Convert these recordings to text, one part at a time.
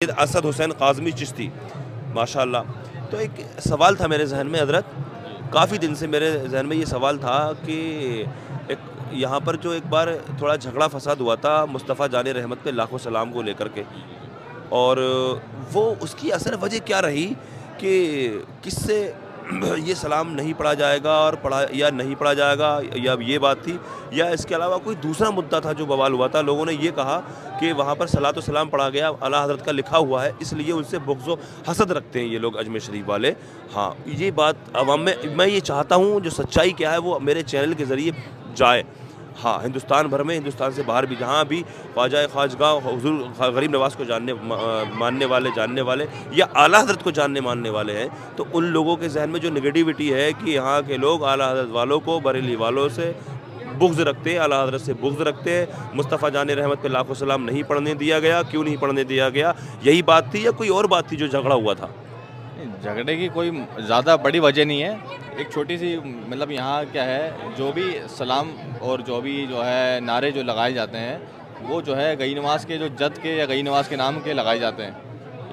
असद हुसैन काज़मी चिश्ती माशाअल्लाह। तो एक सवाल था मेरे ज़हन में हज़रत, काफ़ी दिन से मेरे ज़हन में ये सवाल था कि एक यहाँ पर जो एक बार थोड़ा झगड़ा फ़साद हुआ था मुस्तफ़ा जान रहमत पे लाखों सलाम को लेकर के, और वो उसकी असल वजह क्या रही कि किससे ये सलाम नहीं पढ़ा जाएगा और पढ़ा या नहीं पढ़ा जाएगा, या ये बात थी, या इसके अलावा कोई दूसरा मुद्दा था जो बवाल हुआ था। लोगों ने ये कहा कि वहाँ पर सलातो सलाम पढ़ा गया, आला हज़रत का लिखा हुआ है, इसलिए उनसे बुग़्ज़ व हसद रखते हैं ये लोग अजमेर शरीफ वाले। हाँ, ये बात अवाम में, मैं ये चाहता हूँ जो सच्चाई क्या है वो मेरे चैनल के ज़रिए जाए। हाँ, हिंदुस्तान भर में, हिंदुस्तान से बाहर भी जहाँ भी ख्वाजा ख़ाजगा हुज़ूर गरीब नवाज़ को मानने वाले, जानने वाले, या आला हज़रत को जानने मानने वाले हैं, तो उन लोगों के ज़हन में जो नेगेटिविटी है कि यहाँ के लोग आला हज़रत वालों को, बरेली वालों से बुग़्ज़ रखते हैं, आला हज़रत से बुग़्ज़ रखते हैं, मुस्तफ़ा जान रहमत पे लाखों सलाम नहीं पढ़ने दिया गया, क्यों नहीं पढ़ने दिया गया, यही बात थी या कोई और बात थी जो झगड़ा हुआ था? झगड़े की कोई ज़्यादा बड़ी वजह नहीं है। एक छोटी सी मतलब यहाँ क्या है, जो भी सलाम और जो भी जो है नारे जो लगाए जाते हैं वो जो है गई नवाज़ के जो जद के या गई नवाज़ के नाम के लगाए जाते हैं,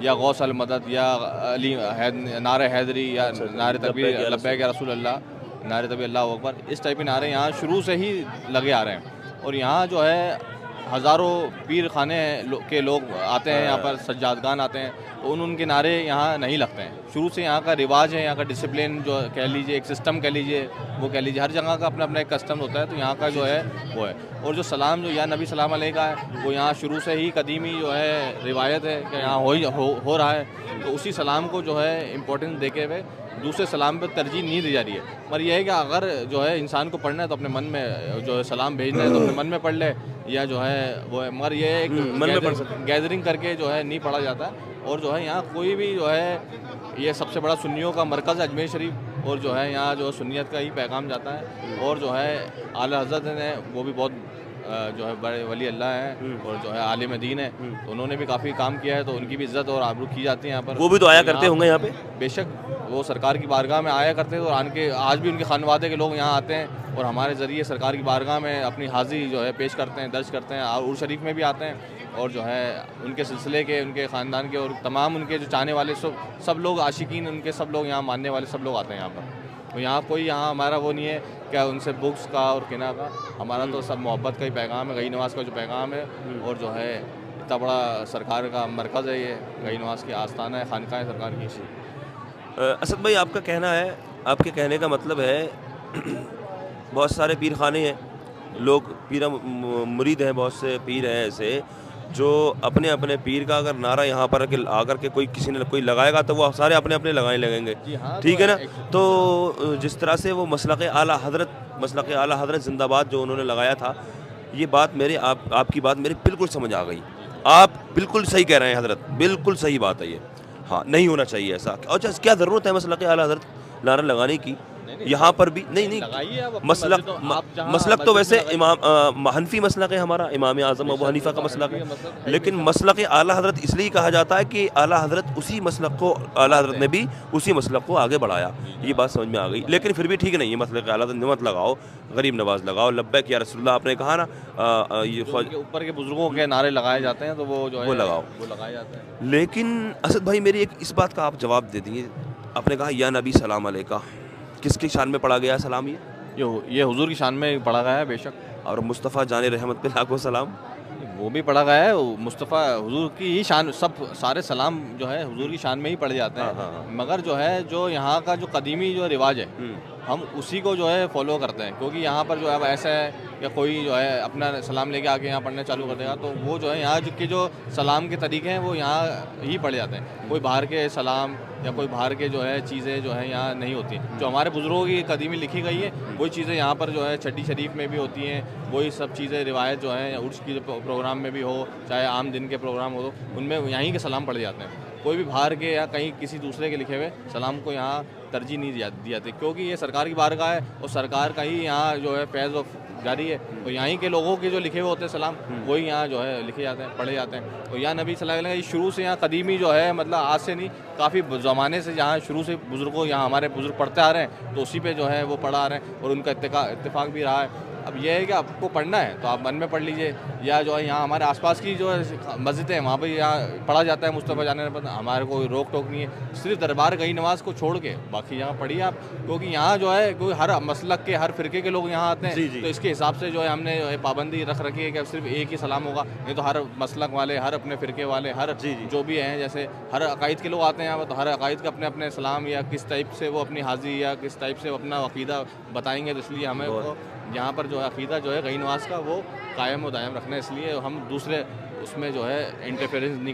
या गौस अल मदद या अली नारे हैदरी या नारे तकबीर लब्बैक या रसूल अल्लाह, नारे तकबीर अल्लाहु अकबर, इस टाइप के नारे यहाँ शुरू से ही लगे आ रहे हैं। और यहाँ जो है हज़ारों पीर खाने के लोग आते हैं, यहाँ पर सज्जादगान आते हैं, तो उनके नारे यहाँ नहीं लगते हैं। शुरू से यहाँ का रिवाज है, यहाँ का डिसिप्लिन जो कह लीजिए, एक सिस्टम कह लीजिए, वो कह लीजिए, हर जगह का अपना अपना एक कस्टम होता है, तो यहाँ का जो है वो है। और जो सलाम जो या नबी सलाम अलैह का है, वो यहाँ शुरू से ही कदीमी जो है रिवायत है कि यहाँ हो रहा है, तो उसी सलाम को जो है इम्पोर्टेंस देके हुए दूसरे सलाम पे तरजीह नहीं दी जा रही है। पर यह है कि अगर जो है इंसान को पढ़ना है तो अपने मन में जो है सलाम भेजना है तो अपने मन में पढ़ ले, या जो है वो है, मगर ये एक मन में पढ़ सकते गैदरिंग करके जो है नहीं पढ़ा जाता। और जो है यहाँ कोई भी जो है, ये सबसे बड़ा सुन्नियों का मरकज़ है अजमेर शरीफ, और जो है यहाँ जो सुन्नियत का ही पैगाम जाता है। और जो है आला हज़रत ने वो भी बहुत जो है बड़े वली अल्लाह हैं और जो है आलिम दीन है, तो उन्होंने भी काफ़ी काम किया है, तो उनकी भी इज़्ज़त और आबरू की जाती है यहाँ पर। वो भी तो आया करते होंगे यहाँ पे? बेशक वो सरकार की बारगाह में आया करते थे, और आन के आज भी उनके खानवादे के लोग यहाँ आते हैं और हमारे ज़रिए सरकार की बारगाह में अपनी हाज़िरी जो है पेश करते हैं, दर्ज करते हैं, और उर्स शरीफ में भी आते हैं। और जो है उनके सिलसिले के, उनके ख़ानदान के और तमाम उनके जो चाहने वाले सब लोग, आशिकीन उनके, सब लोग यहाँ मानने वाले सब लोग आते हैं यहाँ पर। तो यहाँ कोई, यहाँ हमारा वो नहीं है क्या उनसे बुक्स का और किना का, हमारा तो सब मोहब्बत का ही पैगाम है, गई नवाज़ का जो पैगाम है। और जो है इतना बड़ा सरकार का मरकज़ है ये, गई नवाज़ की आस्थाना है, खानका है सरकार की। असद भाई, आपका कहना है, आपके कहने का मतलब है बहुत सारे पीर खाने हैं, लोग पीर मुरीद हैं, बहुत से पीर हैं ऐसे जो अपने अपने पीर का अगर नारा यहाँ पर आकर के किसी ने कोई लगाएगा तो वो सारे अपने अपने लगाए लगेंगे। हाँ, ठीक है ना? तो जिस तरह से वो मसलक आला हज़रत जिंदाबाद जो उन्होंने लगाया था, ये बात आपकी बात मेरी बिल्कुल समझ आ गई। आप बिल्कुल सही कह रहे हैं हज़रत, बिल्कुल सही बात है ये। हाँ, नहीं होना चाहिए ऐसा। अच्छा, क्या ज़रूरत है मसलक आला हज़रत नारा लगाने की? यहाँ पर भी नहीं मसलक तो वैसे इमाम हनफी मसलक है हमारा, इमाम आज़म अबू हनीफ़ा का मसलक है, लेकिन मसलक आला हज़रत इसलिए कहा जाता है कि आला हज़रत उसी मसलक को, आला हज़रत ने भी उसी मसलक को आगे बढ़ाया। ये बात समझ में आ गई, लेकिन फिर भी ठीक नहीं है, मसलक आला हज़रत मत लगाओ, गरीब नवाज़ लगाओ, लब्बैक या रसूलुल्लाह आपने कहा ना, ये ऊपर के बुजुर्गों के नारे लगाए जाते हैं तो वो जो है वो लगाओ, वो लगाए जाते हैं। लेकिन असद भाई मेरी एक इस बात का आप जवाब दे दीजिए। आपने कहा या नबी सलाम अलैका, किसकी शान में पढ़ा गया सलाम? ये हुजूर की शान में पढ़ा गया है बेशक। और मुस्तफ़ा जान रहमत पे लाखों सलाम, वो भी पढ़ा गया है, मुस्तफ़ा हुजूर की ही शान, सब सारे सलाम जो है हुजूर की शान में ही पढ़े जाते हैं। हाँ। मगर जो है जो यहाँ का जो कदीमी जो रिवाज है, हम उसी को जो है फॉलो करते हैं, क्योंकि यहाँ पर जो है अब ऐसा है कि कोई जो है अपना सलाम लेके आके यहाँ पढ़ना चालू कर देगा, तो वो जो है यहाँ के जो सलाम के तरीके हैं वो यहाँ ही पढ़े जाते हैं। कोई बाहर के सलाम या कोई बाहर के जो है चीज़ें जो है यहाँ नहीं होती। जो हमारे बुजुर्गों की कदीमी लिखी गई है वही चीज़ें यहाँ पर जो है छठी शरीफ में भी होती हैं, वही सब चीज़ें रिवायत जो है उर्स की प्रोग्राम में भी हो, चाहे आम दिन के प्रोग्राम हो, तो उनमें यहीं के सलाम पढ़े जाते हैं। कोई भी बाहर के या कहीं किसी दूसरे के लिखे हुए सलाम को यहाँ तरजीह नहीं दी जाती, क्योंकि ये सरकार की बारगाह है और सरकार का ही यहाँ जो है फैज़ जारी है। तो यहाँ के लोगों के जो लिखे हुए होते हैं सलाम, वही यहाँ जो है लिखे जाते हैं, पढ़े जाते हैं। तो यहाँ नबी सल्लल्लाहु अलैहि वसल्लम शुरू से यहाँ कदीमी जो है, मतलब आज से नहीं, काफ़ी ज़माने से जहाँ शुरू से बुज़ुर्गों, यहाँ हमारे बुज़ुर्ग पढ़ते आ रहे हैं, तो उसी पे जो है वो पढ़ा आ रहे हैं और उनका इत्तेफाक भी रहा है। अब यह है कि आपको पढ़ना है तो आप मन में पढ़ लीजिए, या जो है यहाँ हमारे आसपास की जो मस्जिदें हैं वहाँ पर यहाँ पढ़ा जाता है मुस्तफ़ा जाने पर, हमारे कोई रोक टोक नहीं है। सिर्फ दरबार गई नमाज को छोड़ के बाकी यहाँ पढ़िए आप, क्योंकि यहाँ जो है कोई हर मसलक के हर फ़िरके के लोग यहाँ आते हैं, तो इसके हिसाब से जो है हमने जो है पाबंदी रख रखी है कि अब सिर्फ एक ही सलाम होगा, नहीं तो हर मसलक वाले, हर अपने फ़िरके वाले, हर जो भी हैं, जैसे हर अकायद के लोग आते हैं यहाँ पर, तो हर अकायद के अपने अपने सलाम या किस टाइप से वो अपनी हाज़ी या किस टाइप से वो अपना अक़ीदा बताएंगे, तो इसलिए हमें वो यहाँ पर जो है अक़ीदा जो है गई नमाज का वो कायम व दायम रखना है, इसलिए हम दूसरे उसमें जो है इंटरफेरेंस नहीं करते।